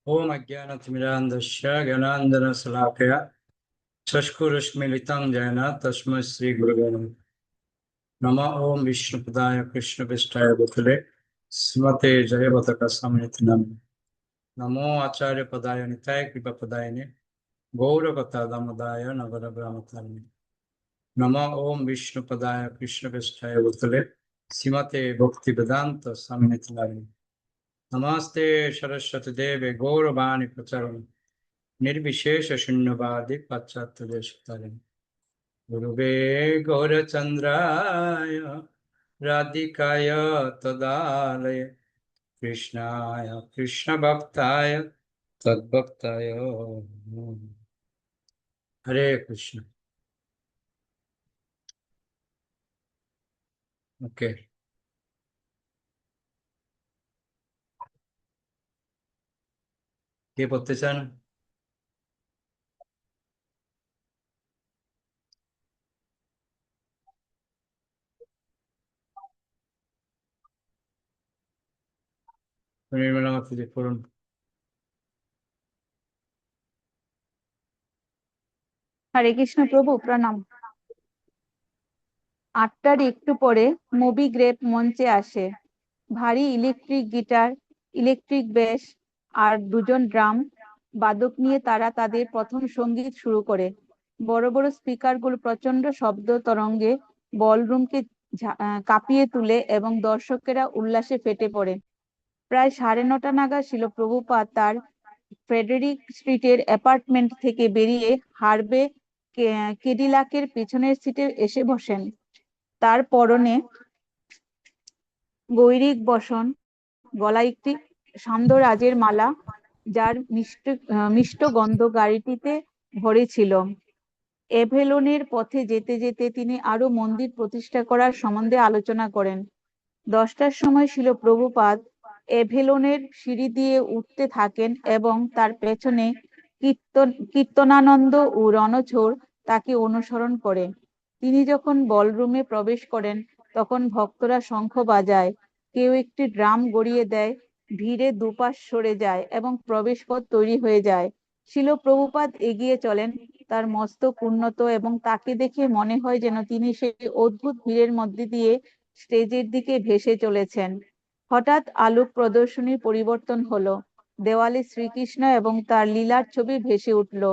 ओम अज्ञानतिमिरान्धस्य ज्ञानाञ्जनशलाकया चक्षुरुन्मीलितं येन तस्मै श्रीगुरवे नमः। नमः ओम विष्णुपदाय कृष्णपृष्ठाय भूतले श्रीमते जयवतकस्वामिनिति नमः। नमो आचार्यपदाय निताय कृपापदायिने गौरकथा दामोदाय नगरग्रामतारिणे। नमः ओम विष्णुपदाय कृष्णपृष्ठाय भूतले श्रीमते भक्तिवेदान्त स्वामिनिति नमः। नमस्ते सरस्वती देवे गौरवाणी प्रचारणे निर्विशेष शून्यवादी पाश्चात्य देशतारिणे। गुरुवे गौरचन्द्राय राधिकाय तदालय कृष्णाय कृष्णभक्ताय तद्भक्ताय नमः। हरे कृष्ण। ओके, কে পড়তে চান? নির্মলা মাতাজি পড়ুন। হরে কৃষ্ণ প্রভু প্রণাম। 8টার একটু পরে মোবি গ্রেপ মঞ্চে আসে। ভারী ইলেকট্রিক গিটার, ইলেকট্রিক বেস আর দুজন ড্রাম বাদক নিয়ে তারা তাদের প্রথম সঙ্গীত শুরু করে। বড় বড় স্পিকারগুলো প্রচন্ড শব্দ তরঙ্গে বলরুমকে কাঁপিয়ে তুলে এবং দর্শকেরা উল্লাসে ফেটে পড়ে। প্রায় 9:30 নাগাদ ছিল প্রভুপাদ তার ফ্রেডেরিক স্ট্রিটের অ্যাপার্টমেন্ট থেকে বেরিয়ে হারবে কেডিলাকের পিছনের সিটে এসে বসেন। তার পরনে গৈরিক বসন, গলায় একটি সান্ধ্যরাজের মালা, যার মিষ্ট গন্ধ গাড়িটিতে ভরে ছিল। এভেলনের পথে যেতে যেতে তিনি আরো মন্দির প্রতিষ্ঠা করার সম্বন্ধে আলোচনা করেন। 10টার সময় ছিল প্রভুপাদ এভেলনের সিঁড়ি দিয়ে উঠতে থাকেন এবং তার পেছনে কীর্তনানন্দ ও রণছোড় তাকে অনুসরণ করে। তিনি যখন বলরুমে প্রবেশ করেন তখন ভক্তরা শঙ্খ বাজায়, কেউ একটি ড্রাম গড়িয়ে দেয়, ভিড়ে দুপাশ সরে যায় এবং প্রবেশপথ তৈরি হয়ে যায়। শিল প্রভুপাদ এগিয়ে চলেন, তার মস্তক উন্নত এবং তাকে দেখে মনে হয় যেন তিনি সেই অদ্ভুত ভিড়ের মধ্যে দিয়ে স্টেজের দিকে ভেসে চলেছেন। হঠাৎ আলোক প্রদর্শনীর পরিবর্তন হলো। দেওয়ালে শ্রীকৃষ্ণ এবং তার লীলার ছবি ভেসে উঠল।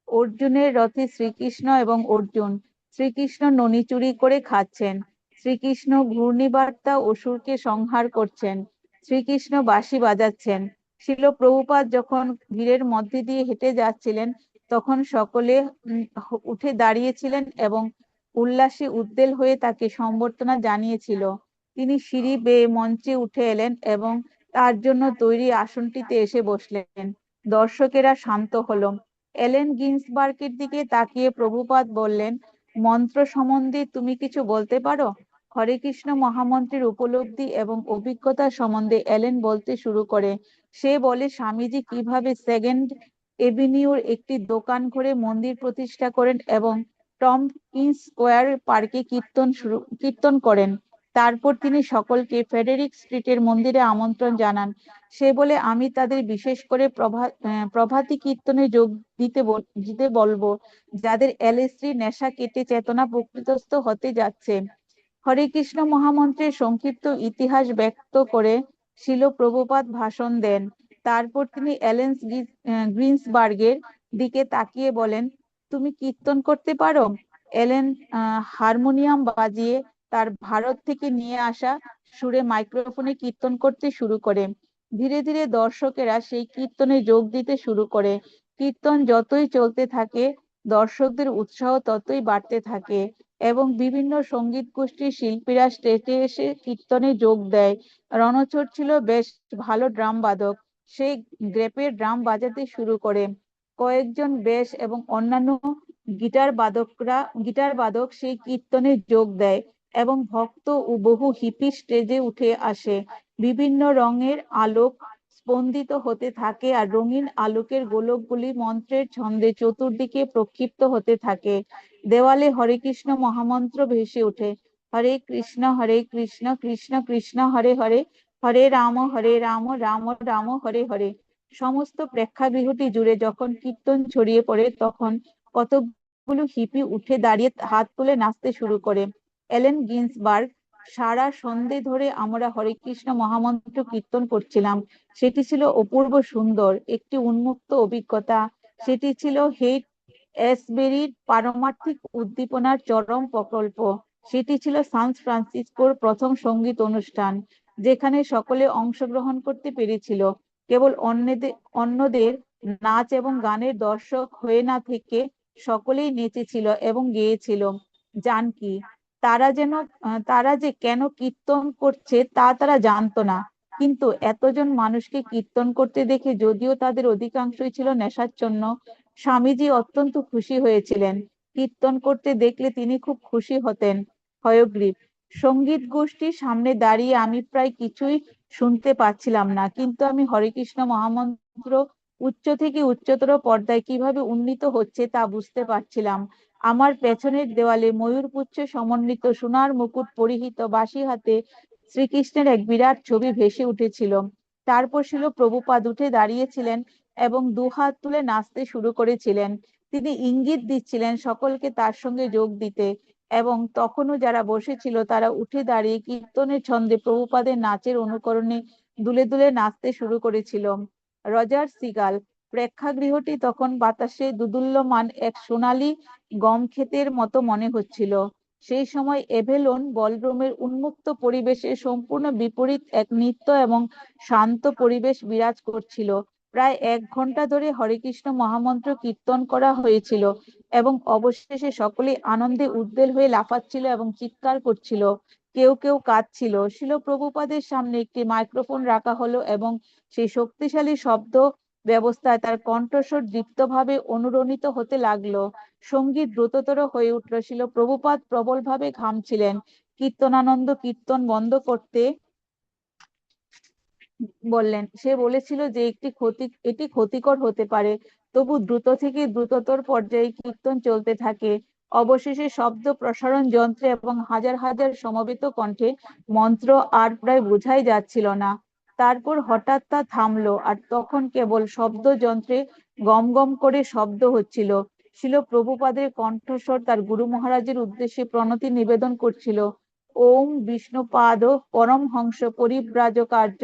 অর্জুনের রথে শ্রীকৃষ্ণ এবং অর্জুন। শ্রীকৃষ্ণ ননি চুরি করে খাচ্ছেন, শ্রীকৃষ্ণ ঘূর্ণিবার্তা অসুরকে সংহার করছেন, শ্রীকৃষ্ণ বাঁশি বাজাচ্ছেন। শিল প্রভুপাদ যখন ভিড়ের মধ্যে দিয়ে হেঁটে যাচ্ছিলেন তখন সকলে উঠে দাঁড়িয়েছিলেন এবং উল্লাসে উদ্বেল হয়ে তাকে সম্বর্ধনা জানিয়েছিল। তিনি সিঁড়ি বেয়ে মঞ্চে উঠে এলেন এবং তার জন্য তৈরি আসনটিতে এসে বসলেন। দর্শকেরা শান্ত হলো। এলেন গিন্সবার্গের দিকে তাকিয়ে প্রভুপাদ বললেন, মন্ত্র সম্বন্ধে তুমি কিছু বলতে পারো? হরে কৃষ্ণ মহামন্ত্রের উপলব্ধি এবং অভিজ্ঞতা সম্বন্ধে এলেন বলতে শুরু করে। সে বলে, স্বামীজি কিভাবে সেকেন্ড এভিনিউর একটি দোকান ঘরে মন্দির প্রতিষ্ঠা করেন এবং টম্পকিন্স স্কোয়ার পার্কে কীর্তন করেন। তারপর তিনি সকলকে ফ্রেডেরিক স্ট্রিটের মন্দিরে আমন্ত্রণ জানান। সে বলে, আমি তাদের বিশেষ করে প্রভাতী কীর্তনে যোগ দিতে বলবো, যাদের এলএসডি নেশা কেটে চেতনা প্রকৃতস্থ হতে যাচ্ছে। হরে কৃষ্ণ মহামন্ত্রের সংক্ষিপ্ত ইতিহাস ব্যক্ত করে শিল প্রভুপাদ ভাষণ দেন। তারপর তিনি এলেন গ্রিন্সবার্গের দিকে তাকিয়ে বলেন, তুমি কীর্তন করতে পারো? এলেন হারমোনিয়াম বাজিয়ে তার ভারত থেকে নিয়ে আসা সুরে মাইক্রোফোনে কীর্তন করতে শুরু করে। ধীরে ধীরে দর্শকেরা সেই কীর্তনে যোগ দিতে শুরু করে। কীর্তন যতই চলতে থাকে দর্শকদের উৎসাহ ততই বাড়তে থাকে এবং বিভিন্ন সঙ্গীত গোষ্ঠীর শিল্পীরা স্টেজে এসে কীর্তনে যোগ দেয়। রণছোড় ছিল বেশ ভালো ড্রাম বাদক। সে গ্রেপের ড্রাম বাজাতে শুরু করে। কয়েকজন বেশ এবং অন্যান্য গিটার বাদক সেই কীর্তনে যোগ দেয় এবং ভক্ত ও বহু হিপি স্টেজে উঠে আসে। বিভিন্ন রঙের আলোক স্পন্দিত হতে থাকে আর রঙিন আলোকের গোলকগুলি মন্ত্রের ছন্দে চতুর্দিকে প্রক্ষিপ্ত হতে থাকে। দেওয়ালে হরে কৃষ্ণ মহামন্ত্র ভেসে ওঠে। হরে কৃষ্ণ কৃষ্ণ কৃষ্ণ হরে হরে, হরে রাম রাম রাম হরে হরে। সমস্ত প্রেক্ষাগৃহটি জুড়ে যখন কীর্তন ছড়িয়ে পড়ে তখন কতগুলো হিপি উঠে দাঁড়িয়ে হাত তুলে নাচতে শুরু করে। এলেন গিন্সবার্গ: সারা সন্ধে ধরে আমরা হরে কৃষ্ণ মহামন্ত্র কীর্তন করছিলাম। সেটি ছিল অপূর্ব সুন্দর একটি উন্মুক্ত অভিজ্ঞতা। সেটি ছিল হেইট এসবেরির পারমার্থিক উদ্দীপনার চরম প্রকল্প। সেটি ছিল সান ফ্রান্সিসকোর প্রথম সঙ্গীত অনুষ্ঠান, যেখানে সকলে অংশগ্রহণ করতে পেরেছিল, কেবল অন্যদের নাচ এবং গানের দর্শক হয়ে না থেকে সকলেই নেচেছিল এবং গেয়েছিল। জানকী: তারা যে কেন কীর্তন করছে তা তারা জানতো না, কিন্তু এতজন মানুষকে কীর্তন করতে দেখে, যদিও তাদের অধিকাংশই ছিল নেশাচ্ছন্ন, স্বামীজি অত্যন্ত খুশি হয়েছিলেন। কীর্তন করতে দেখলে তিনি খুব খুশি হতেন। হয়গ্রীব: সঙ্গীত গোষ্ঠীর সামনে দাঁড়িয়ে আমি প্রায় কিছুই শুনতে পাচ্ছিলাম না, কিন্তু আমি হরেকৃষ্ণ মহামন্ত্র উচ্চ থেকে উচ্চতর পর্দায় কিভাবে উন্নীত হচ্ছে তা বুঝতে পারছিলাম। আমার পেছনের দেওয়ালে ময়ূরপুচ্ছ সমন্বিত সোনার মুকুট পরিহিত বাঁশি হাতে শ্রীকৃষ্ণের এক বিরাট ছবি ভেসে উঠেছিল। তারপর শিল প্রভুপাদ উঠে দাঁড়িয়েছিলেন এবং দুহাত তুলে নাচতে শুরু করেছিলেন। তিনি ইঙ্গিত দিচ্ছিলেন সকলকে তার সঙ্গে যোগ দিতে, এবং তখনও যারা বসেছিল তারা উঠে দাঁড়িয়ে কীর্তনের ছন্দে প্রভুপাদের নাচের অনুকরণে দুলে দুলে নাচতে শুরু করেছিল। রজার সিগাল: প্রেক্ষাগৃহটি তখন বাতাসে দুদুল্যমান এক সোনালী গম ক্ষেতের মতো মনে হচ্ছিল। সেই সময় এভেলোন বলরুমের উন্মুক্ত পরিবেশে সম্পূর্ণ বিপরীত এক নিত্য এবং শান্ত পরিবেশ বিরাজ করছিল। প্রায় 1 ঘন্টা ধরে হরেকৃষ্ণ মহামন্ত্র কীর্তন করা হয়েছিল এবং অবশেষে সকলেই আনন্দে উদ্বেল হয়ে লাফাচ্ছিল এবং চিৎকার করছিল। কেউ কেউ কাঁদছিল। শিল প্রভুপাদের সামনে একটি মাইক্রোফোন রাখা হলো এবং সেই শক্তিশালী শব্দ ব্যবস্থায় তার কণ্ঠস্বর দীপ্তভাবে অনুরণিত হতে লাগলো। সঙ্গীত দ্রুততর হয়ে উঠল। শিল প্রভুপাদ প্রবলভাবে ঘামছিলেন। কীর্তনানন্দ কীর্তন বন্ধ করতে বললেন। সে বলেছিল যে এটি ক্ষতিকর হতে পারে, তবু দ্রুত থেকে দ্রুততর পর্যায়ে কীর্তন চলতে থাকে। অবশেষে শব্দ প্রসারণ যন্ত্রে এবং হাজার হাজার সমবেত কণ্ঠে মন্ত্র আর প্রায় বোঝাই যাচ্ছিল না। তারপর হঠাৎ তা থামলো, আর তখন কেবল শব্দ যন্ত্রে গম গম করে শব্দ হচ্ছিল। শিল প্রভুপাদের কণ্ঠস্বর তার গুরু মহারাজের উদ্দেশ্যে প্রণতি নিবেদন করছিল। ওম বিষ্ণুপাদ পরমহংস পরিব্রাজকার্য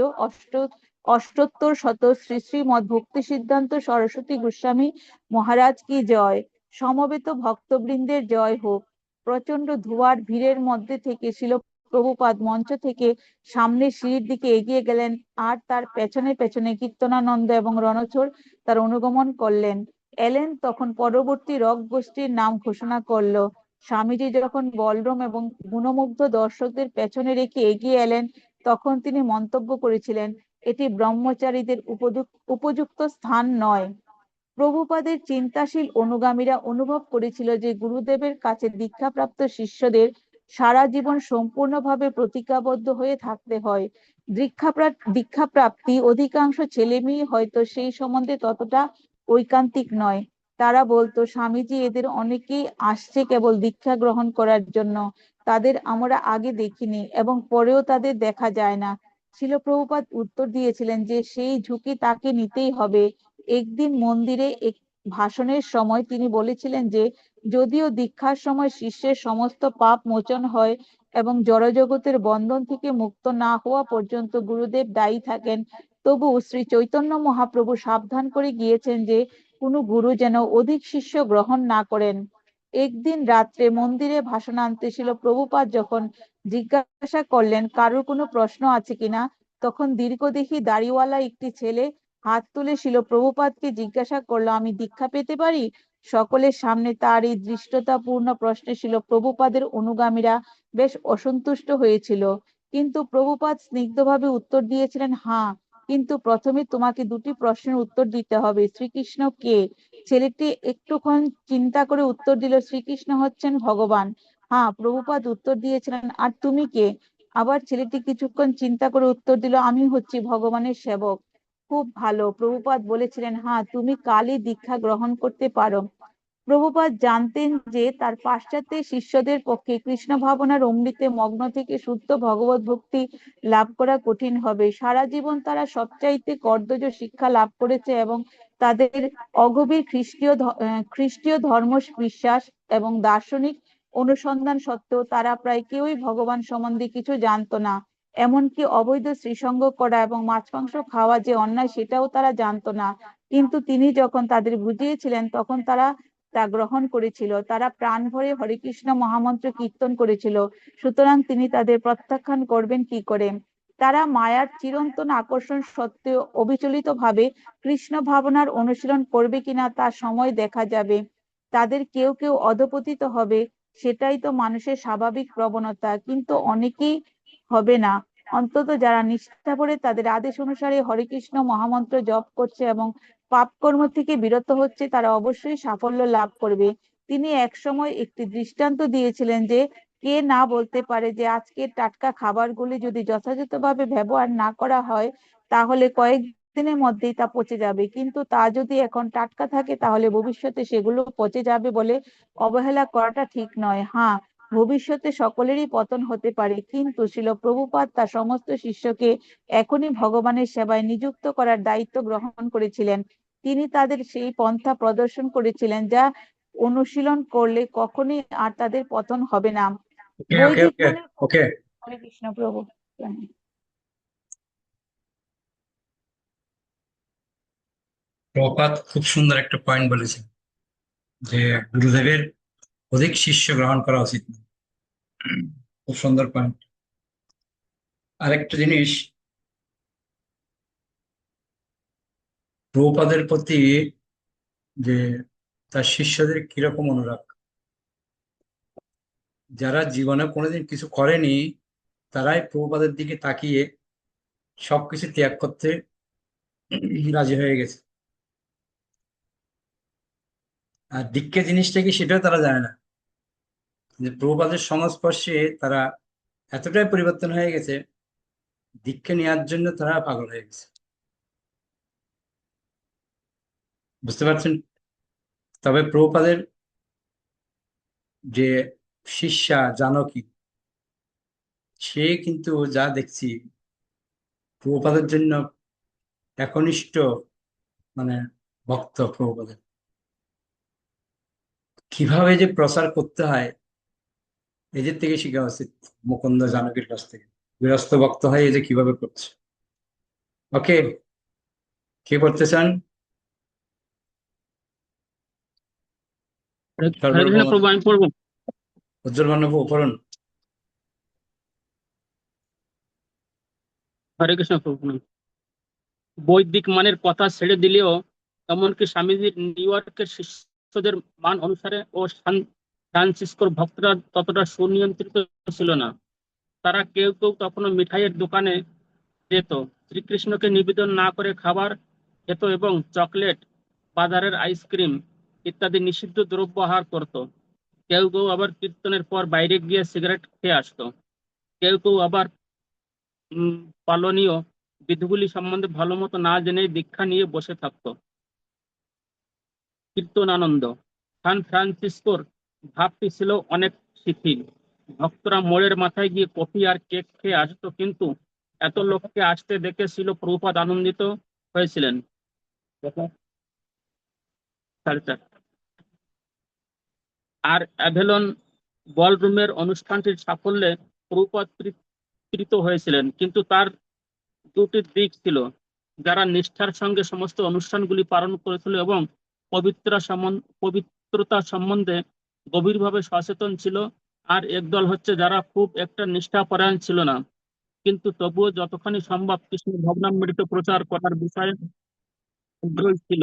অষ্টোত্তর শত শ্রী শ্রীমৎ ভক্তি সিদ্ধান্ত সরস্বতী গোস্বামী মহারাজ কি জয়। সমবেত ভক্তবৃন্দের জয় হোক। প্রচন্ড ধোঁয়ার ভিড়ের মধ্যে থেকে শিল প্রভুপাদ মঞ্চ থেকে সামনে সিঁড়ির দিকে এগিয়ে গেলেন, আর তার পেছনে পেছনে কীর্তনানন্দ এবং রণছোড় তার অনুগমন করলেন। এলেন তখন পরবর্তী রক গোষ্ঠীর নাম ঘোষণা করলো। স্বামীজি যখন বলরাম এবং গুণমুগ্ধ দর্শকদের পেছনে রেখে এগিয়ে এলেন, তখন তিনি মন্তব্য করেছিলেন, এটি ব্রহ্মচারীদের উপযুক্ত স্থান নয়। প্রভুপাদের চিন্তাশীল অনুগামীরা অনুভব করেছিল যে গুরুদেবের কাছে দীক্ষাপ্রাপ্ত শিষ্যদের সারা জীবন সম্পূর্ণভাবে প্রতিজ্ঞাবদ্ধ হয়ে থাকতে হয়। দীক্ষাপ্রাপ্তি অধিকাংশ ছেলেমেয়ে হয়তো সেই সম্বন্ধে ততটা ঐকান্তিক নয়। তারা বলতো, স্বামীজি, এদের অনেকেই আসছে কেবল দীক্ষা গ্রহণ করার জন্য, তাদের আমরা আগে দেখিনি এবং পরেও তাদের দেখা যায় না। শিল প্রভুপাদ উত্তর দিয়েছিলেন যে সেই ঝুঁকি তাকে নিতেই হবে। একদিন মন্দিরে এক ভাষণের সময় তিনি বলেছিলেন যে যদিও দীক্ষার সময় শিষ্যের সমস্ত পাপ মোচন হয় এবং জড়জগতের বন্ধন থেকে মুক্ত না হওয়া পর্যন্ত গুরুদেব দায়ী থাকেন, তবু শ্রী চৈতন্য মহাপ্রভু সাবধান করে গিয়েছেন যে কোনো গুরু যেন অধিক শিষ্য গ্রহণ না করেন। একদিন রাত্রে মন্দিরে ভাষণান্তে শিল প্রভুপাদ যখন জিজ্ঞাসা করলেন কারোর কোনো প্রশ্ন আছে কিনা, তখন দীর্ঘদেহী দাড়িওয়ালা একটি ছেলে হাত তুলে শিল প্রভুপাদকে জিজ্ঞাসা করলো, আমি দীক্ষা পেতে পারি? সকলের সামনে তার এই ধৃষ্টতাপূর্ণ প্রশ্নে শিল প্রভুপাদের অনুগামীরা বেশ অসন্তুষ্ট হয়েছিল, কিন্তু প্রভুপাদ স্নিগ্ধভাবে উত্তর দিয়েছিলেন, হ্যাঁ, কিন্তু প্রথমে তোমাকে দুটি প্রশ্নের উত্তর দিতে হবে। শ্রীকৃষ্ণ কে? ছেলেটি একটুক্ষণ চিন্তা করে উত্তর দিল, শ্রীকৃষ্ণ হচ্ছেন ভগবান। হ্যাঁ, প্রভুপাদ উত্তর দিয়েছিলেন, আর তুমি কে? আবার ছেলেটি কিছুক্ষণ চিন্তা করে উত্তর দিল, আমি হচ্ছি ভগবানের সেবক। খুব ভালো। প্রভুপাদ বলেছিলেন, হ্যাঁ, তুমি কালই দীক্ষা গ্রহণ করতে পারো। প্রভুপাদ জানতেন যে তার পাশ্চাত্য শিষ্যদের পক্ষে কৃষ্ণ ভাবনার অমৃতে মগ্ন থেকে শুদ্ধ ভগবত ভক্তি লাভ করা কঠিন হবে। সারা জীবন তারা সবচাইতে কর্তব্য শিক্ষা লাভ করেছে এবং তাদের অগভীর খ্রিস্টীয় ধর্ম বিশ্বাস এবং দার্শনিক অনুসন্ধান সত্ত্বেও তারা প্রায় কেউই ভগবান সম্বন্ধে কিছু জানতো না। এমনকি অবৈধ শ্রীসঙ্গ করা এবং মাছ মাংস খাওয়া যে অন্যায় সেটাও তারা জানতো না। কিন্তু তিনি যখন তাদের বুঝিয়েছিলেন তখন তারা তা গ্রহণ করেছিল। তারা প্রাণ ভরে হরে কৃষ্ণ মহামন্ত্র কীর্তন করেছিল। সুতরাং তিনি তাদের প্রত্যাখ্যান করবেন কি করে? তারা মায়ার চিরন্তন আকর্ষণ সত্ত্বেও অবিচলিত ভাবে কৃষ্ণ ভাবনার অনুশীলন করবে কিনা তা সময় দেখা যাবে। তাদের কেউ কেউ অধপতিত হবে, সেটাই তো মানুষের স্বাভাবিক প্রবণতা, কিন্তু অনেকেই হবে না। অন্তত যারা নিষ্ঠা করে তাদের আদেশ অনুসারে হরে কৃষ্ণ মহামন্ত্র জপ করছে এবং পাপ কর্ম থেকে বিরত হচ্ছে তারা অবশ্যই সাফল্য লাভ করবে। তিনি একসময় একটি দৃষ্টান্ত দিয়েছিলেন যে কে না বলতে পারে যে আজকের টাটকা খাবারগুলি যদি যথাযথভাবে ব্যবহার না করা হয় তাহলে কয়েকদিনের মধ্যেই তা পচে যাবে, কিন্তু তা যদি এখন টাটকা থাকে তাহলে ভবিষ্যতে সেগুলো পচে যাবে বলে অবহেলা করাটা ঠিক নয়। হ্যাঁ, ভবিষ্যতে সকলেরই পতন হতে পারে, কিন্তু শ্রীল প্রভুপাদ তার সমস্ত শিষ্যকে এখনই ভগবানের সেবায় নিযুক্ত করার দায়িত্ব গ্রহণ করেছিলেন। তিনি তাদের সেই পন্থা প্রদর্শন করেছিলেন যা অনুশীলন করলে কখনোই আর তাদের পতন হবে না। ওকে ওকে বৈদিক ওকে মনের ওকে হরে কৃষ্ণ প্রভু। প্রপাত খুব সুন্দর একটা পয়েন্ট বলেছেন যে গুরুদেবের অধিক শিষ্য গ্রহণ করা উচিত না। খুব সুন্দর পয়েন্ট। আরেকটা জিনিস, প্রভুপাদের প্রতি যে তার শিষ্যদের কিরকম অনুরাগ। যারা জীবনে কোনোদিন কিছু করেনি তারাই প্রভুপাদের দিকে তাকিয়ে সবকিছু ত্যাগ করতে রাজি হয়ে গেছে। আর দীক্ষা জিনিসটা কি সেটাও তারা জানে না, যে প্রভুপাদের সংস্পর্শে তারা এতটাই পরিবর্তন হয়ে গেছে, দীক্ষা নেওয়ার জন্য তারা পাগল হয়ে গেছে। বুঝতে পারছেন? তবে প্রভুপাদের যে শিষ্যা জানকী, সে কিন্তু যা দেখছি প্রভুপাদের জন্য একনিষ্ঠ, মানে ভক্ত প্রভুপাদের। কিভাবে যে প্রচার করতে হয় এদের থেকে শেখা উচিত, মুকুন্দ জানকীর কাছ থেকে। গৃহস্থ ভক্ত হয় এই যে কিভাবে করছে। ওকে, কে করতে চান? হরে কৃষ্ণ সর্বপ্রথম প্রভু, আমি পড়বো। উজ্জ্বল মান্যব পড়ুন। হরে কৃষ্ণ প্রভু। বৈদিক মানের কথা ছেড়ে দিলেও এমনকি স্বামীজির নিউ ইয়র্কের শিষ্যদের মান অনুসারে ও ফ্রান্সিসকোর ভক্তরা ততটা সুনিয়ন্ত্রিত ছিল না। তারা কেউ কেউ তখনও মিঠাইয়ের দোকানে যেত, শ্রীকৃষ্ণকে নিবেদন না করে খাবার খেত এবং চকলেট, বাজারের আইসক্রিম ইত্যাদি নিষিদ্ধ দ্রব্য আহার করত। কেউ কেউ আবার কীর্তনের পর বাইরে গিয়ে সিগারেট খেয়ে আসতো। কেউ কেউ আবার উম পালনীয় বিধিগুলি সম্বন্ধে ভালো মতো না জেনেই দীক্ষা নিয়ে বসে থাকতো। কীর্তন আনন্দ। সান ফ্রান্সিসকোর ভাবটি ছিল অনেক শিথিল। ভক্তরা মোড়ের মাথায় গিয়ে কফি আর কেক খেয়ে আসতো, কিন্তু এত লোককে আসতে দেখে ছিল প্রভুপাদ আনন্দিত হয়েছিলেন। আর অ্যাভেলন বলরুমের অনুষ্ঠানটির সাফল্যে প্রভুপাদ তৃপ্ত হয়েছিলেন, কিন্তু তার দুটি দিক ছিল। যারা নিষ্ঠার সঙ্গে সমস্ত অনুষ্ঠানগুলি পালন করেছিল এবং পবিত্রতা সম্বন্ধে গভীরভাবে সচেতন ছিল, আর একদল হচ্ছে যারা খুব একটা নিষ্ঠাপরায়ণ ছিল না, কিন্তু তবুও যতখানি সম্ভব কৃষ্ণ ভবনামৃত প্রচার করার বিষয়ে আগ্রহী ছিল।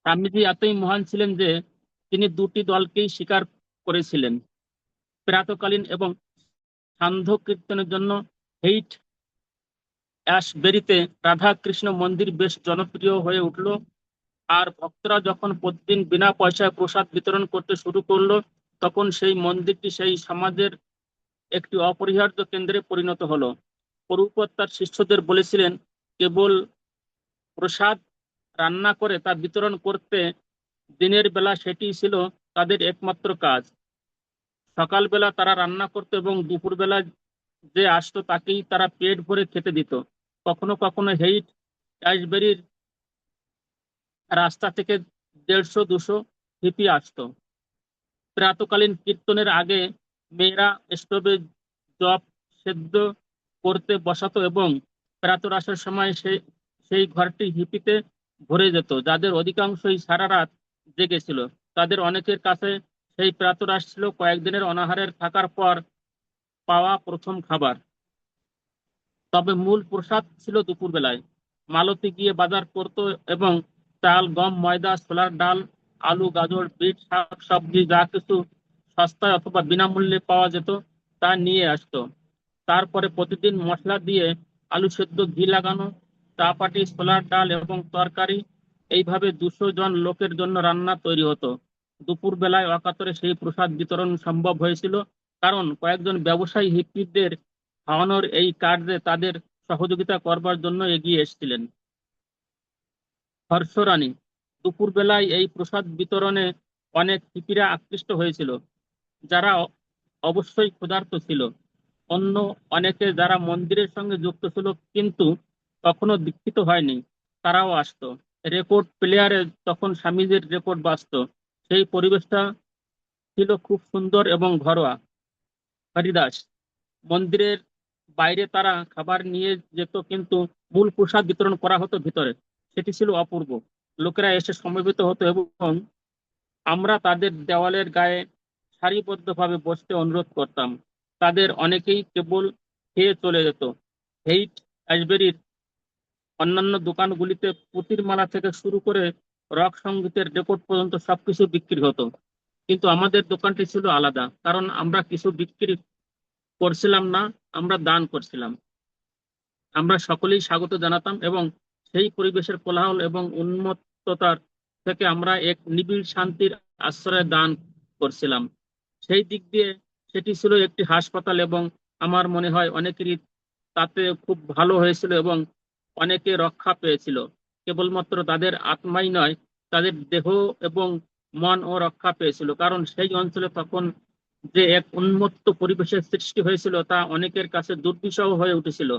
স্বামীজি এতই মহান ছিলেন যে তিনি দুটি দলকেই স্বীকার করেছিলেন। প্রাতকালীন এবং সান্ধ্য কীর্তনের জন্য হেইট অ্যাশবেরিতে রাধা কৃষ্ণ মন্দির বেশ জনপ্রিয় হয়ে উঠল, আর ভক্তরা যখন প্রতিদিন বিনা পয়সায় প্রসাদ বিতরণ করতে শুরু করলো তখন সেই মন্দিরটি সেই সমাজের একটি অপরিহার্য কেন্দ্রে পরিণত হলো। প্রভুপাদ তার শিষ্যদের বলেছিলেন, কেবল প্রসাদ রান্না করে তা বিতরণ করতে দিনের বেলা সেটি ছিল তাদের একমাত্র কাজ। সকালবেলা তারা রান্না করতো এবং দুপুরবেলা যে আসতো তাকেই তারা পেট ভরে খেতে দিত। কখনো কখনো হেইট অ্যাশবেরির রাস্তা থেকে 150-200 হিপি আসতো। প্রাতকালীন কীর্তনের আগে মেয়েরা স্টোভে জব সেদ্ধ করতে বসাতো এবং প্রাতরাশের সময় সেই ঘরটি হিপিতে ভরে যেত, যাদের অধিকাংশই সারা রাত জেগেছিল। তাদের অনেকের কাছে সেই প্রাতরাশ ছিল কয়েকদিনের অনাহারের থাকার পর পাওয়া প্রথম খাবার। তবে মূল প্রসাদ ছিল দুপুরবেলায়। মালতী গিয়ে বাজার করত এবং চাল, গম, ময়দা, ছোলার ডাল, আলু, গাজর, বিট, শাক সবজি যা কিছু সস্তায় অথবা বিনামূল্যে পাওয়া যেত তা নিয়ে আসতো। তারপরে প্রতিদিন মশলা দিয়ে আলু সেদ্ধ, ঘি লাগানো চা পাটি, ছোলার ডাল এবং তরকারি, এইভাবে 200 জন লোকের জন্য রান্না তৈরি হতো। দুপুর বেলায় অকাতরে সেই প্রসাদ বিতরণ সম্ভব হয়েছিল, কারণ কয়েকজন ব্যবসায়ী হিপ্পিদের খাওয়ানোর এই কার্যে তাদের সহযোগিতা করবার জন্য এগিয়ে এসেছিলেন। হর্ষরানী, দুপুর বেলায় এই প্রসাদ বিতরণে অনেক হিপিরা আকৃষ্ট হয়েছিল, যারা অবশ্যই ক্ষুধার্ত ছিল। অন্য অনেকে যারা মন্দিরের সঙ্গে যুক্ত ছিল কিন্তু কখনো দীক্ষিত হয়নি, তারাও আসতো। রেকর্ড প্লেয়ারে তখন স্বামীজির রেকর্ড বাজতো। সেই পরিবেশটা ছিল খুব সুন্দর এবং ঘরোয়া। হরিদাস, মন্দিরের বাইরে তারা খাবার নিয়ে যেত কিন্তু মূল প্রসাদ বিতরণ করা হতো ভিতরে। সেটি ছিল অপূর্ব। লোকেরা এসে সমবেত হতো এবং আমরা তাদের দেওয়ালের গায়ে সারিবদ্ধভাবে বসতে অনুরোধ করতাম। তাদের অনেকেই কেবল খেয়ে চলে যেত। হেইট অ্যাশবেরির অন্যান্য দোকানগুলিতে পুঁতির মালা থেকে শুরু করে রক সঙ্গীতের রেকর্ড পর্যন্ত সবকিছু বিক্রি হতো, কিন্তু আমাদের দোকানটি ছিল আলাদা, কারণ আমরা কিছু বিক্রি করছিলাম না, আমরা দান করছিলাম। আমরা সকলেই স্বাগত জানাতাম এবং সেই পরিবেশের কোলাহল এবং উন্মত্ততার থেকে আমরা এক নিবিড় শান্তির আশ্রয় দান করছিলাম। সেই দিক দিয়ে সেটি ছিল একটি হাসপাতাল এবং আমার মনে হয় অনেকেরই তাতে খুব ভালো হয়েছিল এবং অনেকে রক্ষা পেয়েছিল। কেবলমাত্র তাদের আত্মাই নয়, তাদের দেহ এবং মনও রক্ষা পেয়েছিল, কারণ সেই অঞ্চলে তখন যে এক উন্মত্ত পরিবেশের সৃষ্টি হয়েছিল তা অনেকের কাছে দুর্বিষহ হয়ে উঠেছিল।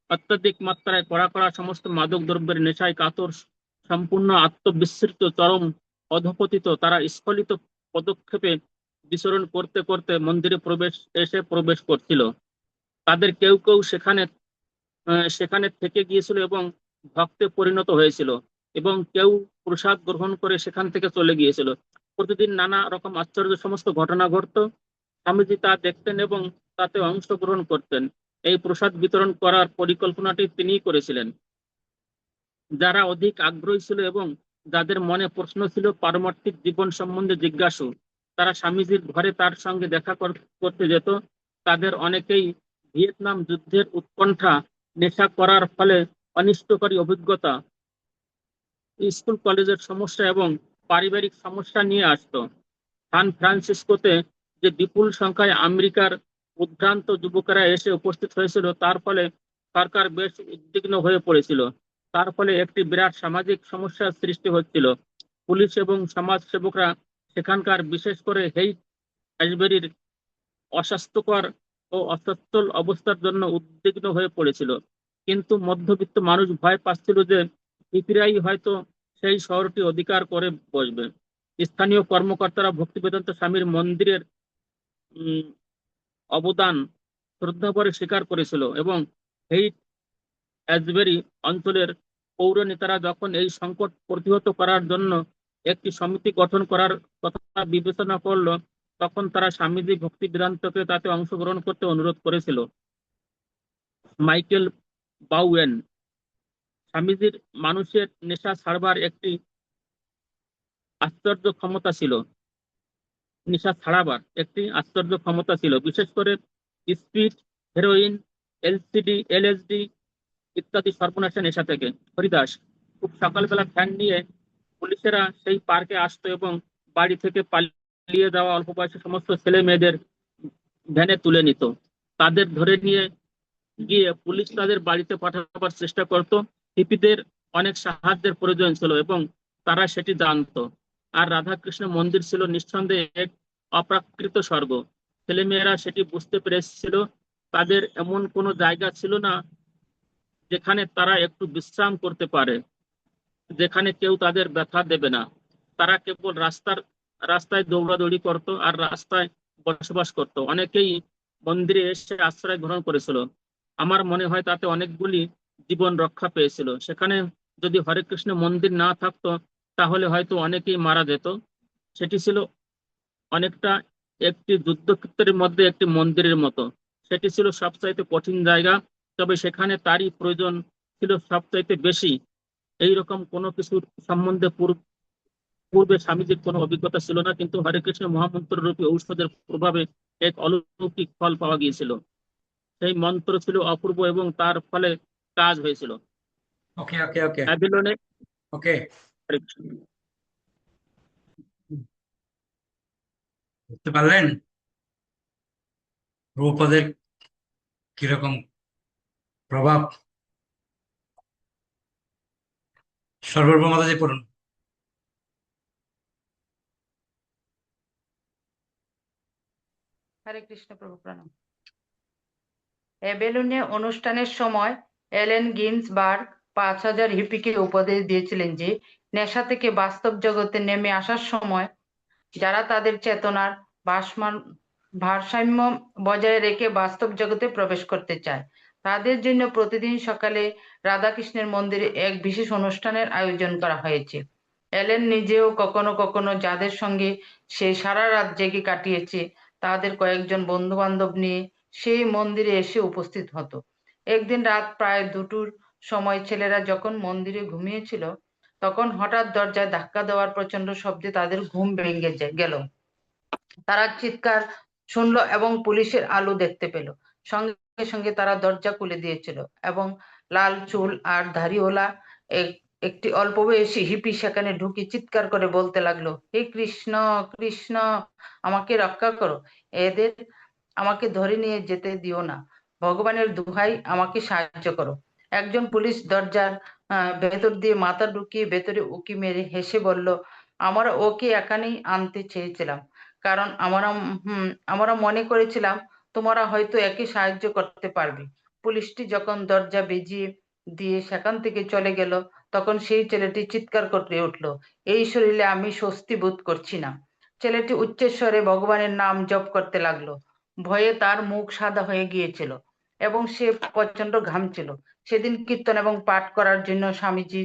অত্যাধিক মাত্রায় কড়া কড়া সমস্ত মাদক দ্রব্যের নেশায় কাতর, সম্পূর্ণ আত্মবিস্মৃত, চরম অধঃপতিত, তারা স্খলিত পদক্ষেপে বিচরণ করতে করতে মন্দিরে প্রবেশ করছিল। তাদের কেউ কেউ সেখানে থেকে গিয়েছিল এবং ভক্তে পরিণত হয়েছিল, এবং কেউ প্রসাদ গ্রহণ করে সেখান থেকে চলে গিয়েছিল। প্রতিদিন নানা রকম আশ্চর্য সমস্ত ঘটনা ঘটতো। স্বামীজি তা দেখতেন এবং তাতে অংশগ্রহণ করতেন। এই প্রসাদ বিতরণ করার পরিকল্পনাটি তিনিই করেছিলেন। যারা অধিক আগ্রহী ছিল এবং যাদের মনে প্রশ্ন ছিল পারমার্থিক জীবন সম্বন্ধে জিজ্ঞাসু, তারা স্বামীজির ঘরে তার সঙ্গে দেখা করতে যেত। তাদের অনেকেই ভিয়েতনাম যুদ্ধের উৎকণ্ঠা, নেশা করার ফলে অনিষ্টকারী অভিজ্ঞতা, স্কুল কলেজের সমস্যা এবং পারিবারিক সমস্যা নিয়ে আসতো। সান ফ্রান্সিসকোতে যে বিপুল সংখ্যায় আমেরিকার উদ্ভ্রান্ত যুবকেরা এসে উপস্থিত হয়েছিল, তার ফলে সরকার বেশ উদ্বিগ্ন হয়ে পড়েছিল। তার ফলে একটি বিরাট সামাজিক সমস্যার সৃষ্টি হচ্ছিল। পুলিশ এবং সমাজ সেবকরা সেখানকার, বিশেষ করে হেইট অ্যাশবেরির অস্বাস্থ্যকর ও অসচ্ছল অবস্থার জন্য উদ্বিগ্ন হয়ে পড়েছিল। কিন্তু মধ্যবিত্ত মানুষ ভয় পাচ্ছিল যে হিপিরাই হয়তো সেই শহরটি অধিকার করে বসবে। স্থানীয় কর্মকর্তারা ভক্তিবেদান্ত স্বামীর মন্দিরের উম, অবদান শ্রদ্ধাভরে স্বীকার করেছিল এবং হেইট অ্যাশবেরি অঞ্চলের পৌর নেতারা যখন এই সংকট প্রতিহত করার জন্য একটি সমিতি গঠন করার কথা বিবেচনা করলো, তখন তারা স্বামীজি ভক্তি বেদান্তকে তাতে অংশগ্রহণ করতে অনুরোধ করেছিল। মাইকেল বাউয়েন, স্বামীজির মানুষের নেশা ছাড়বার একটি আশ্চর্য ক্ষমতা ছিল। নেশা ছাড়াবার একটি আশ্চর্য ক্ষমতা ছিল, বিশেষ করে স্পিড, হেরোইন, এলএসডি ইত্যাদি সর্বনাশা নেশা থেকে। হরিদাস, খুব সকালবেলা ভ্যান নিয়ে পুলিশেরা সেই পার্কে আসতো এবং বাড়ি থেকে পালিয়ে যাওয়া অল্প বয়সী সমস্ত ছেলে মেয়েদের ভ্যানে তুলে নিত। তাদের ধরে নিয়ে গিয়ে পুলিশ তাদের বাড়িতে পাঠাবার চেষ্টা করত। হিপিদের অনেক সাহায্যের প্রয়োজন ছিল এবং তারা সেটি জানতো। আর রাধাকৃষ্ণ মন্দির ছিল নিঃসন্দেহে এক অপ্রাকৃত স্বর্গ। ছেলেমেয়েরা সেটি বুঝতে পেরেছিল। তাদের এমন কোনো জায়গা ছিল না যেখানে তারা একটু বিশ্রাম করতে পারে, যেখানে কেউ তাদের ব্যথা দেবে না। তারা কেবল রাস্তায় দৌড়াদৌড়ি করত আর রাস্তায় বসবাস করত। অনেকেই মন্দিরে এসে আশ্রয় গ্রহণ করেছিল। আমার মনে হয় তাতে অনেকগুলি জীবন রক্ষা পেয়েছিল। সেখানে যদি হরে কৃষ্ণ মন্দির না থাকতো তাহলে হয়তো অনেকেই মারা যেত। সেটি ছিল অনেকটা একটি যুদ্ধক্ষেত্রের মধ্যে একটি মন্দিরের মতো। সেটি ছিল সবচাইতে কঠিন জায়গা, তবে সেখানে তারই প্রয়োজন ছিল সবচাইতে বেশি। এইরকম কোনো কিছুর সম্বন্ধে পূর্বে স্বামীজির কোনো অভিজ্ঞতা ছিল না, কিন্তু হরে কৃষ্ণ মহামন্ত্র রূপী ঔষধের প্রভাবে এক অলৌকিক ফল পাওয়া গিয়েছিল। সেই মন্ত্র ছিল অপূর্ব এবং তার ফলে কাজ হয়েছিল। ওকে ওকে ওকে ব্যাবিলনে ওকে হরে কৃষ্ণ। বুঝতে পারলেন প্রভুপাদের কিরকম প্রভাব? সর্বর্ব মাতাজি পড়ুন। হরে কৃষ্ণ প্রভু প্রণাম। এবেলুনে অনুষ্ঠানের সময় এলেন গিন্সবার্গ 5,000 হিপিকে উপদেশ দিয়েছিলেন যে নেশা থেকে বাস্তব জগতে নেমে আসার সময় যারা তাদের চেতনার ভারসাম্য বজায় রেখে বাস্তব জগতে প্রবেশ করতে চায় তাদের জন্য প্রতিদিন সকালে রাধাকৃষ্ণের মন্দিরে এক বিশেষ অনুষ্ঠানের আয়োজন করা হয়েছে। এলেন নিজেও কখনো কখনো যাদের সঙ্গে সে সারা রাত জেগে কাটিয়েছে তাদের কয়েকজন বন্ধু বান্ধব নিয়ে সেই মন্দিরে এসে উপস্থিত হতো। একদিন রাত প্রায় 2টোর সময় ছেলেরা যখন মন্দিরে ঘুমিয়েছিল তখন হঠাৎ দরজায় ধাক্কা দেওয়ার প্রচন্ড শব্দে তাদের ঘুম ভেঙে গেল। তারা চিৎকার শুনলো এবং পুলিশের আলো দেখতে পেল। সঙ্গে সঙ্গে তারা দরজা খুলে দিয়েছিল এবং লাল চুল আর ধাড়িওয়ালা একটি অল্প বয়সী হিপি সেখানে ঢুকে চিৎকার করে বলতে লাগলো, হে কৃষ্ণ কৃষ্ণ, আমাকে রক্ষা করো, এদের আমাকে ধরে নিয়ে যেতে দিও না, ভগবানের দোহাই আমাকে সাহায্য করো। একজন পুলিশ দরজার ভেতর দিয়ে মাথা ঢুকিয়ে ভেতরে উকি মেরে হেসে বলল, আমরা ওকে এখানেই আনতে চেয়েছিলাম, কারণ আমরা মনে করেছিলাম তোমরা হয়তো একে সাহায্য করতে পারবে। পুলিশটি যখন দরজা বেজিয়ে দিয়ে সেখান থেকে চলে গেল তখন সেই ছেলেটি চিৎকার করে উঠলো, এই শরীরে আমি স্বস্তি বোধ করছি না। ছেলেটি উচ্চস্বরে ভগবানের নাম জপ করতে লাগলো। ভয়ে তার মুখ সাদা হয়ে গিয়েছিল এবং সে প্রচন্ড ঘামছিল। সেদিন কীর্তন এবং পাঠ করার জন্য স্বামীজি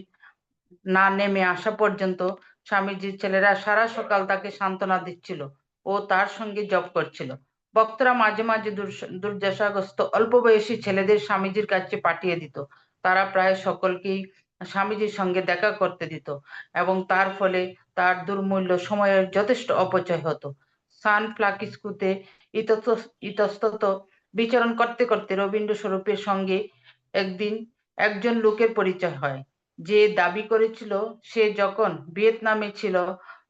না নেমে আসা পর্যন্ত স্বামীজির ছেলেরা সারা সকাল তাকে সান্ত্বনা দিচ্ছিল ও তার সঙ্গে জপ করছিল। ভক্তরা মাঝে মাঝে দুর্দশাগ্রস্ত অল্প বয়সী ছেলেদের স্বামীজির কাছে পাঠিয়ে দিত। তারা প্রায় সকলকেই স্বামীজির সঙ্গে দেখা করতে দিত এবং তার ফলে তার দুর্মূল্য সময়ের যথেষ্ট অপচয় হতো। সান ফ্রান্সিসকোতে ইতস্তত বিচরণ করতে করতে রবীন্দ্র স্বরূপের সঙ্গে একদিন একজন লোকের পরিচয় হয় যে দাবি করেছিল সে যখন ভিয়েতনামে ছিল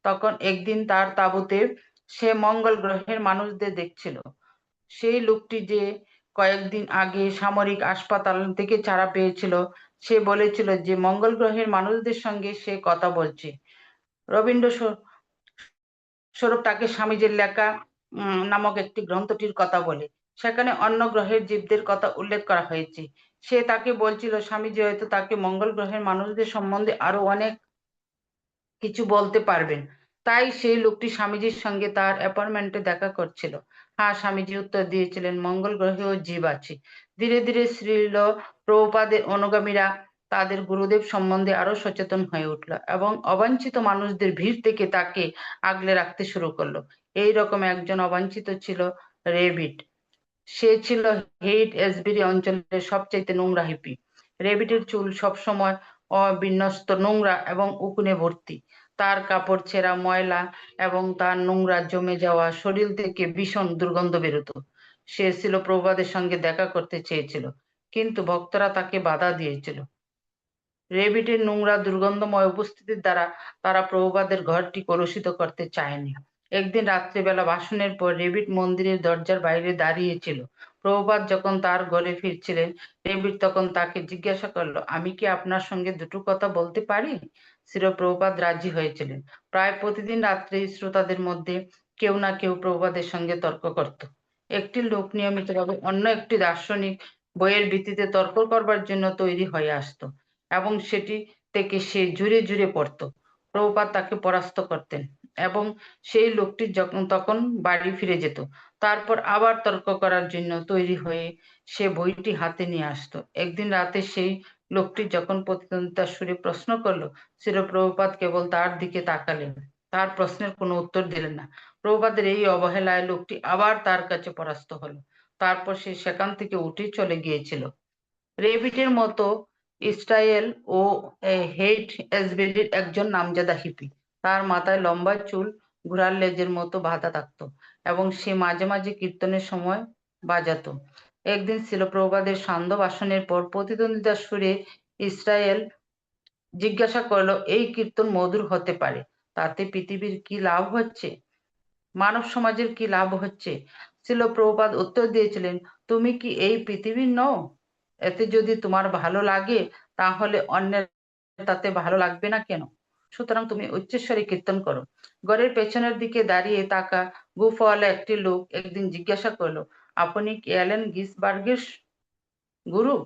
তখন একদিন তার তাঁবুতে সে মঙ্গল গ্রহের মানুষদের দেখছিল। সেই লোকটি যে কয়েকদিন আগে সামরিক হাসপাতাল থেকে ছাড়া পেয়েছিল সে বলেছিল যে মঙ্গল গ্রহের মানুষদের সঙ্গে সে কথা বলছে। রবীন্দ্র স্বরূপ তাকে স্বামীজির লেখা নামক একটি গ্রন্থটির কথা বলে। সেখানে অন্য গ্রহের জীবদের কথা উল্লেখ করা হয়েছে। সে তাকে বলছিল স্বামীজি হয়তো তাকে মঙ্গল গ্রহের মানুষদের সম্বন্ধে আরো অনেক কিছু বলতে পারবেন। তাই সেই লোকটি স্বামীজির সঙ্গে তার অ্যাপয়েন্টমেন্টে দেখা করছিল। হ্যাঁ, স্বামীজি উত্তর দিয়েছিলেন, মঙ্গল গ্রহেও জীব আছে। ধীরে ধীরে শ্রীল প্রভুপাদের অনুগামীরা তাদের গুরুদেব সম্বন্ধে আরো সচেতন হয়ে উঠল এবং অবাঞ্ছিত মানুষদের ভিড় থেকে তাকে আগলে রাখতে শুরু করলো। এইরকম একজন অবাঞ্ছিত ছিল রেভিড। সে ছিল হেইট এসবিরি অঞ্চলের সবচাইতে নোংরা হিপি। রেভিডের চুল সবসময় অবিন্যস্ত, নোংরা এবং উকুনে ভর্তি। তার কাপড় ছেঁড়া, ময়লা এবং তার নোংরা জমে যাওয়া শরীর থেকে ভীষণ দুর্গন্ধ বেরোতো। সে ছিল প্রভুপাদের সঙ্গে দেখা করতে চেয়েছিল, কিন্তু ভক্তরা তাকে বাধা দিয়েছিল। রেভিডের নোংরা দুর্গন্ধময় উপস্থিতির দ্বারা তারা প্রভুপাদের ঘরটি কলুষিত করতে চায়নি। একদিন রাত্রিবেলা ভাষণের পর রেভিড মন্দিরের দরজার বাইরে দাঁড়িয়েছিল। প্রভুপাদ যখন তার ঘরে ফিরছিলেন, রেবিট তখন তাকে জিজ্ঞাসা করলো, আমি কি আপনার সঙ্গে দুটো কথা বলতে পারি? শ্রী প্রভুপাদ রাজি হয়েছিলেন। প্রায় প্রতিদিন রাত্রে শ্রোতাদের মধ্যে কেউ না কেউ প্রভুপাদের সঙ্গে তর্ক করত। একটি লোক নিয়মিতভাবে অন্য একটি দার্শনিক বইয়ের ভিত্তিতে তর্ক করবার জন্য তৈরি হয়ে আসতো এবং সেটি থেকে সে জুড়ে জুড়ে পড়তো। প্রভুপাদ তাকে পরাস্ত করতেন এবং সেই লোকটি যখন তখন বাড়ি ফিরে যেত। তারপর আবার তর্ক করার জন্য তৈরি হয়ে সে বইটি হাতে নিয়ে আসতো। একদিন রাতে সেই লোকটি যখন প্রতিদ্বন্দ্বিতার সুরে প্রশ্ন করলো, শ্রী প্রভুপাদ কেবল তার দিকে তাকালেন, তার প্রশ্নের কোনো উত্তর দিলেন না। প্রভুপাদের এই অবহেলায় লোকটি আবার তার কাছে পরাস্ত হলো। তারপর সে সেখান থেকে উঠে চলে গিয়েছিল। রেভিটের মতো ইসরায়েল ও হেইট এসবেরির একজন নামজাদা হিপি। তার মাথায় লম্বা চুল ঘোড়ার লেজের মতো বাঁধা থাকতো এবং সে মাঝে মাঝে কীর্তনের সময় বাজাতো। একদিন ছিল প্রভুপাদের সান্ধ্য ভাষণের পর প্রতিদ্বন্দ্বিতার সুরে ইসরায়েল জিজ্ঞাসা করলো, এই কীর্তন মধুর হতে পারে, তাতে পৃথিবীর কি লাভ হচ্ছে, মানব সমাজের কি লাভ হচ্ছে? ছিল প্রভুপাদ উত্তর দিয়েছিলেন, তুমি কি এই পৃথিবীর নও? এতে যদি তোমার ভালো লাগে তাহলে অন্যের তাতে ভালো লাগবে না কেন? সুতরাং তুমি উচ্চস্বরে কীর্তন করো। ঘরের পেছনের দিকে দাঁড়িয়ে থাকা গুফওয়ালা একটি লোক একদিন জিজ্ঞাসা করলো, আপনি কি অ্যালেন গিসবার্গের গুরু?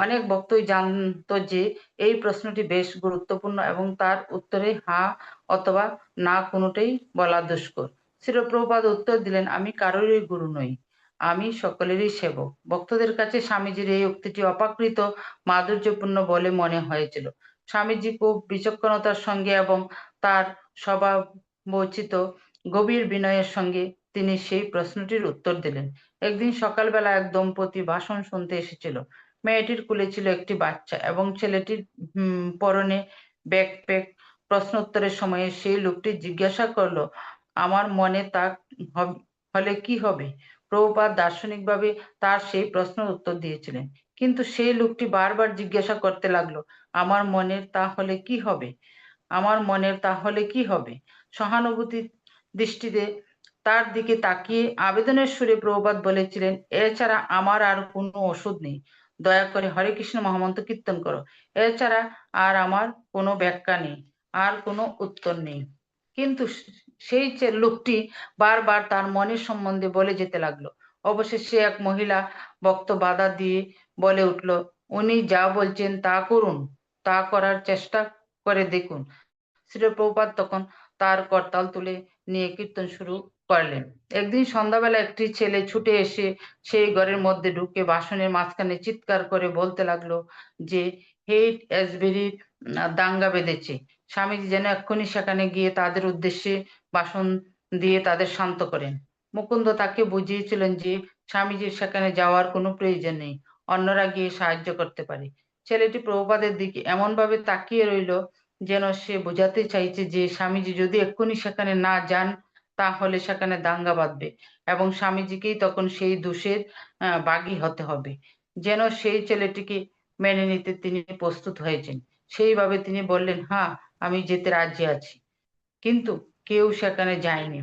অনেক ভক্তই জানতো যে এই প্রশ্নটি বেশ গুরুত্বপূর্ণ এবং তার উত্তরে হ্যাঁ অথবা না কোনোটাই বলা দুষ্কর। শ্রী প্রভুপাদ উত্তর দিলেন, আমি কারোরই গুরু নই, আমি সকলেরই সেবক। ভক্তদের কাছে স্বামীজির এই উক্তিটি অপ্রাকৃত মাধুর্যপূর্ণ বলে মনে হয়েছিল। স্বামীজি খুব বিচক্ষণতার সঙ্গে এবং তার স্বভাবোচিত গভীর বিনয়ের সঙ্গে তিনি সেই প্রশ্নটির উত্তর দিলেন। একদিন সকালবেলা এক দম্পতি ভাষণ শুনতে এসেছিল। মেয়েটির কোলে ছিল একটি বাচ্চা এবং ছেলেটির পরনে ব্যাকপ্যাক। প্রশ্নোত্তরের সময়ে সেই লোকটি জিজ্ঞাসা করলো, আমার মনে তা হলে কি হবে? প্রভুপাদ দার্শনিকভাবে তার সেই প্রশ্নের উত্তর দিয়েছিলেন, কিন্তু সেই লোকটি বারবার জিজ্ঞাসা করতে লাগলো, আমার মনের তা হলে কি হবে, আমার মনের তাহলে কি হবে? সহানুভূতির দৃষ্টিতে তার দিকে তাকিয়ে আবেদনের সুরে প্রভুপাদ বলেছিলেন, এছাড়া আমার আর কোনো ওষুধ নেই, দয়া করে হরে কৃষ্ণ মহামন্ত্র কীর্তন করো। এছাড়া আর আমার কোনো ব্যাখ্যা নেই, আর কোনো উত্তর নেই। কিন্তু সেই লোকটি বারবার তার মনের সম্বন্ধে বলে যেতে লাগলো। অবশেষে এক মহিলা ভক্ত বাধা দিয়ে বলে উঠল, উনি যা বলছেন তা করুন, তা করার চেষ্টা করে দেখুন। শ্রী প্রভুপাদ তখন তার করতাল তুলে নিয়ে কীর্তন শুরু করলেন। একদিন সন্ধ্যাবেলা একটি ছেলে ছুটে এসে সেই ঘরের মধ্যে ঢুকে ভাষণের মাঝখানে চিৎকার করে বলতে লাগলো যে হেইট এসবেরির দাঙ্গা বেঁধেছে। স্বামীজি যেন এক্ষুনি সেখানে গিয়ে তাদের উদ্দেশ্যে ভাষণ দিয়ে তাদের শান্ত করেন। মুকুন্দ তাকে বুঝিয়েছিলেন যে স্বামীজির সেখানে যাওয়ার কোনো প্রয়োজন নেই, অন্যরা গিয়ে সাহায্য করতে পারে। ছেলেটি প্রভুপাদের দিকে এমন ভাবে তাকিয়ে রইল যেন সে বোঝাতে চাইছে যে স্বামীজি যদি এক্ষুনি সেখানে না যান তাহলে সেখানে দাঙ্গা বাঁধবে এবং স্বামীজিকেই তখন সেই দোষের বাগী হতে হবে। যেন সেই ছেলেটিকে মেনে নিতে তিনি প্রস্তুত হয়েছেন। সেইভাবে তিনি বললেন, হ্যাঁ আমি যেতে রাজি আছি। কিন্তু কেউ সেখানে যায়নি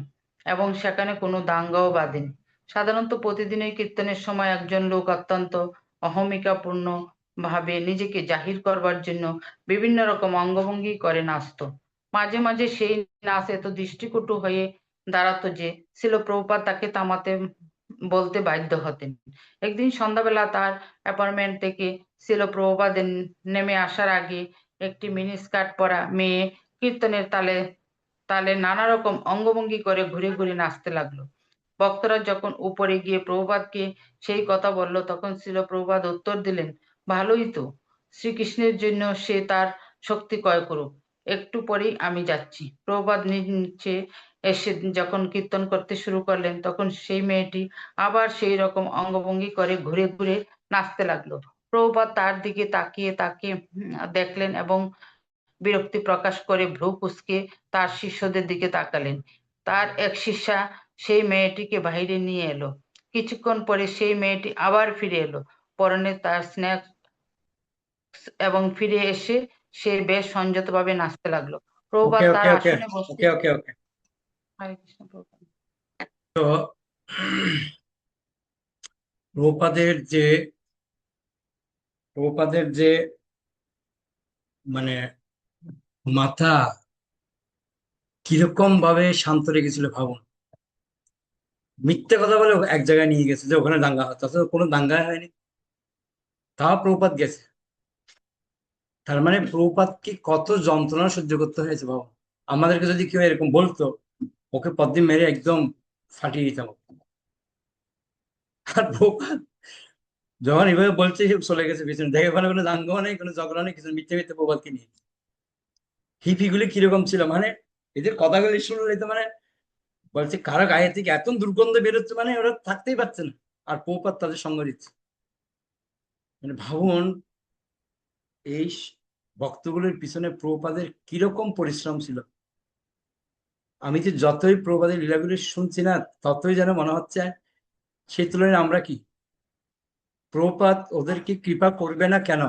এবং সেখানে কোনো দাঙ্গাও বাঁধেনি। সাধারণত প্রতিদিনের কীর্তনের সময় একজন লোক অত্যন্ত অহমিকাপূর্ণ ভাবে নিজেকে জাহির করবার জন্য বিভিন্ন রকম অঙ্গভঙ্গি করে নাচতো। মাঝে মাঝে সেই নাচ এত দৃষ্টিকটু হয়ে দাঁড়াতো যে ছিল প্রভুপাদ তাকে থামাতে বলতে বাধ্য হতেন। একদিন সন্ধ্যাবেলা তার অ্যাপার্টমেন্ট থেকে ছিল প্রভুপাদের নেমে আসার আগে একটি মিনি স্কার্ট পরা মেয়ে কীর্তনের তালে তালে নানা রকম অঙ্গভঙ্গি করে ঘুরে ঘুরে নাচতে লাগলো। ভক্তরা যখন উপরে গিয়ে প্রভুপাদকে সেই কথা বলল তখন ছিল প্রভুপাদ উত্তর দিলেন, ভালোই তো, শ্রীকৃষ্ণের জন্য সে তার শক্তি ক্ষয় করুক, একটু পরেই আমি যাচ্ছি। প্রভুপাদ নিচে এসে যখন কীর্তন করতে শুরু করলেন তখন সেই মেয়েটি আবার সেই রকম অঙ্গভঙ্গি করে ঘুরে ঘুরে নাচতে লাগলো। প্রভুপাদ তার দিকে তাকিয়ে তাকিয়ে দেখলেন এবং বিরক্তি প্রকাশ করে ভ্রু কুঁচকে তার শিষ্যদের দিকে তাকালেন। তার এক শিষ্যা সেই মেয়েটিকে বাইরে নিয়ে এলো। কিছুক্ষণ পরে সেই মেয়েটি আবার ফিরে এলো, পরনে তার স্ন্যাক্স, এবং ফিরে এসে সে বেশ সংযতভাবে নাচতে লাগলো। ওকে প্রভুপাদ তার ওকে ওকে আসনে বসতে ওকে ওকে ওকে হরে কৃষ্ণ প্রভুপাদ। তো প্রভুপাদের যে মানে মাথা কিরকম ভাবে শান্ত রেখেছিল ভাবুন। মিথ্যে কথা বলে এক জায়গায় নিয়ে গেছে যে ওখানে দাঙ্গা হতো, আসলে কোনো দাঙ্গাই হয়নি, তাও প্রভুপাদ গেছে। তার মানে প্রভুপাদ কি কত যন্ত্রণা সহ্য করতে হয়েছে ভাবুন। আমাদেরকে যদি কেউ এরকম বলতো, ওকে পদ্মে মেরে একদম ফাটিয়ে দিতাম। আর প্রভুপাদ যখন এভাবে বলছে, সে চলে গেছে পিছনে, দেখে ওখানে কোনো দাঙ্গা নেই, কোনো ঝগড়া নেই, কিছু মিথ্যে মিথ্যে প্রভুপাদকে নিয়ে। হিপিগুলি কিরকম ছিল, মানে এদের কথাগুলি শুনলে তো মানে বলছে কারো গায়ে থেকে এত দুর্গন্ধ বেরোচ্ছে, মানে ওরা থাকতেই পারছে না, আর প্রভুপাদ তাদের সঙ্গ দিচ্ছে। মানে ভাবুন এই ভক্তগুলোর পিছনে প্রভুপাদের কিরকম পরিশ্রম ছিল। আমি যে যতই প্রভুপাদের লীলাগুলি শুনছি না, ততই যেন মনে হচ্ছে সেই তুলনায় আমরা কি, প্রভুপাদ ওদেরকে কৃপা করবে না কেন?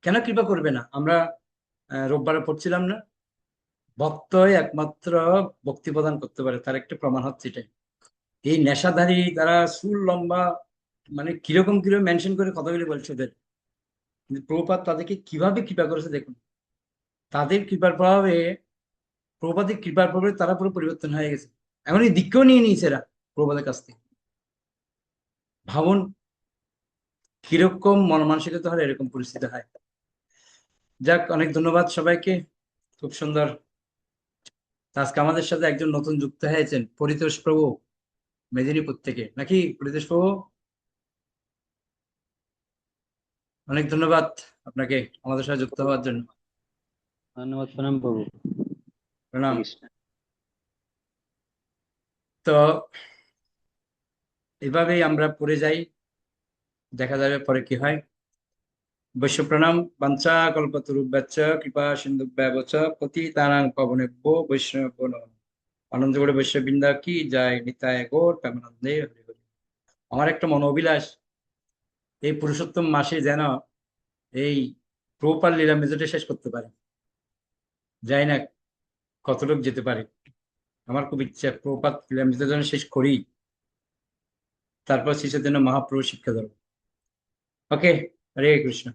কেন কৃপা করবে না? আমরা রোববারে পড়ছিলাম না, ভক্তই একমাত্র ভক্তি প্রদান করতে পারে, তার একটা প্রমাণ হচ্ছে এটাই। এই নেশাধারী তারা চুল লম্বা, মানে কিরকম কিরকম মেনশন করে কথাগুলি বলছে ওদের, কিন্তু প্রভুপাদ তাদেরকে কিভাবে কৃপা করেছে দেখুন। তাদের কৃপার প্রভাবে, প্রভুপাদের কৃপার প্রভাবে তারা পুরো পরিবর্তন হয়ে গেছে। এখন এই দীক্ষাও নিয়ে নিয়েছে এরা প্রভুপাদের কাছ থেকে। ভাবুন কিরকম মন মানসিকতা হলে এরকম পরিস্থিতি হয়। যাক, অনেক ধন্যবাদ সবাইকে, খুব সুন্দর। আজকে আমাদের সাথে একজন নতুন যুক্ত হয়েছেন, পরিতোষ প্রভু, মেদিনীপুর থেকে, নাকি পরিতোষ প্রভু? অনেক ধন্যবাদ আপনাকে আমাদের সাথে যুক্ত হওয়ার জন্য। ধন্যবাদ প্রণাম প্রভু। প্রণাম। কৃষ্ণ। তো এভাবেই আমরা পড়ে যাই, দেখা যাবে পরে কি হয়। বৈশ্ব প্রণাম। বাঞ্ছা কল্পতরুভ্যশ্চ কৃপা সিন্ধুভ্যেব চ পতিতানাং পাবনেভ্যো বৈষ্ণবো নমঃ। আনন্দ করে বৈশ্ববৃন্দা কি যায়, নিতায় গৌর প্রেমানন্দে হরি হরি। আমার একটা মনোবিলাস, এই পুরুষোত্তম মাসে যেন এই প্রভুপাদ লীলা মেজোটা শেষ করতে পারে। যাই না কতটুক যেতে পারে, আমার খুব ইচ্ছা প্রভুপাদ লীলা মেজো যেন শেষ করি, তারপর শিষ্যের জন্য মহাপ্রভু শিক্ষা দেবো। ওকে, হরে কৃষ্ণ।